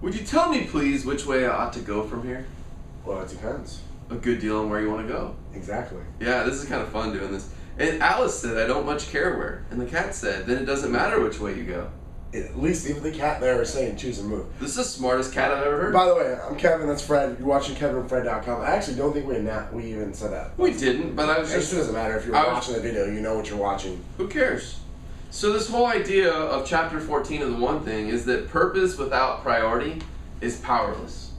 Would you tell me, please, which way I ought to go from here? Well, it depends. A good deal on where you want to go. Exactly. Yeah, this is kind of fun doing this. And Alice said, I don't much care where. And the cat said, then it doesn't matter which way you go. At least even the cat there is saying choose and move. This is the smartest cat I've ever heard. By the way, I'm Kevin, that's Fred. You're watching KevinandFred.com. I actually don't think we even said that. We didn't, but I was just... It doesn't matter. If you're watching the video, you know what you're watching. Who cares? So this whole idea of chapter 14 of The One Thing is that purpose without priority is powerless.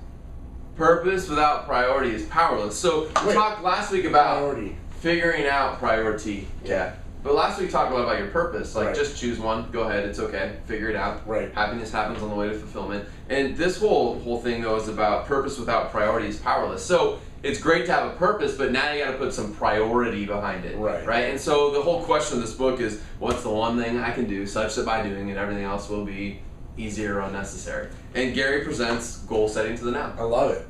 Purpose without priority is powerless. So we talked last week about figuring out priority. Yeah. But last week we talked about your purpose. Like, just choose one. Go ahead. It's okay. Figure it out. Right. Happiness happens on the way to fulfillment. And this whole thing, though, is about purpose without priority is powerless. So it's great to have a purpose, but now you got to put some priority behind it. Right. Right? And so the whole question of this book is, what's the one thing I can do such that by doing it, everything else will be easier or unnecessary? And Gary presents goal setting to the now. I love it.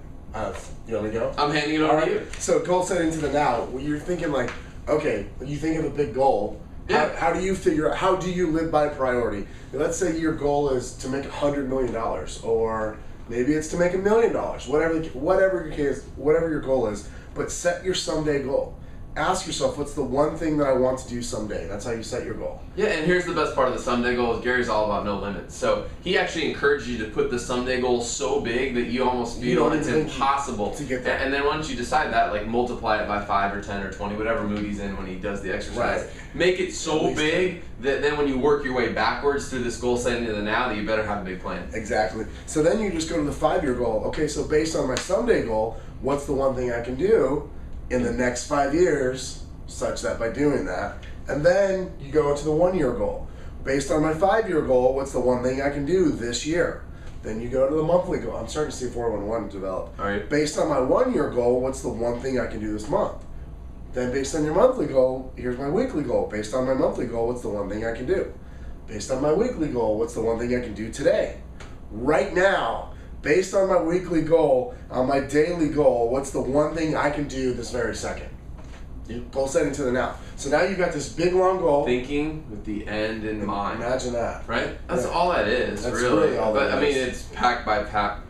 You want me to go? I'm handing it over to you. So goal setting to the now. You're thinking like, okay, you think of a big goal. Yeah. How do you figure out, how do you live by priority? Let's say your goal is to make $100 million, or maybe it's to make $1 million, whatever your goal is, but set your someday goal. Ask yourself, what's the one thing that I want to do someday? That's how you set your goal. Yeah, and here's the best part of the someday goal is Gary's all about no limits. So he actually encouraged you to put the someday goal so big that you almost feel it's impossible to get there. And then once you decide that, like multiply it by 5 or 10 or 20, whatever mood he's in when he does the exercise. Right. Make it so big that then when you work your way backwards through this goal setting to the now, that you better have a big plan. Exactly. So then you just go to the 5-year goal. Okay, so based on my someday goal, what's the one thing I can do in the next 5 years, such that by doing that, and then you go into the 1-year goal. Based on my 5-year goal, what's the one thing I can do this year? Then you go to the monthly goal. I'm starting to see 411 develop. All right. Based on my 1-year goal, what's the one thing I can do this month? Then based on your monthly goal, here's my weekly goal. Based on my monthly goal, what's the one thing I can do? Based on my weekly goal, what's the one thing I can do today? Right now, based on my weekly goal, on my daily goal, what's the one thing I can do this very second? Goal setting to the now. So now you've got this big long goal. Thinking with the end in mind. Imagine that. Right? That's all that is, That's really. all But that I mean, is. it's packed by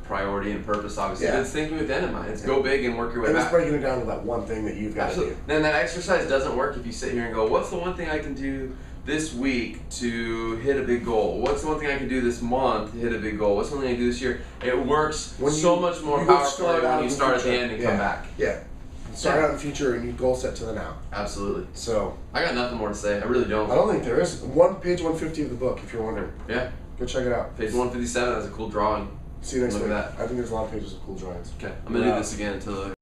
priority and purpose, obviously. Yeah. But it's thinking with the end in mind. It's go big and work your way And back. it's breaking it down to that one thing that you've got Absolutely. to do. Then that exercise doesn't work if you sit here and go, what's the one thing I can do this week to hit a big goal? What's the one thing I can do this month to hit a big goal? What's the one thing I can do this year? It works so much more powerfully when you start at the end and come back. Yeah. Start out in the future and you goal set to the now. Absolutely. So I got nothing more to say. I really don't. I don't think there is. Page 150 of the book, if you're wondering. Yeah. Go check it out. Page 157 has a cool drawing. See you next Look week. at that. I think there's a lot of pages of cool drawings. Okay. I'm going to do this again until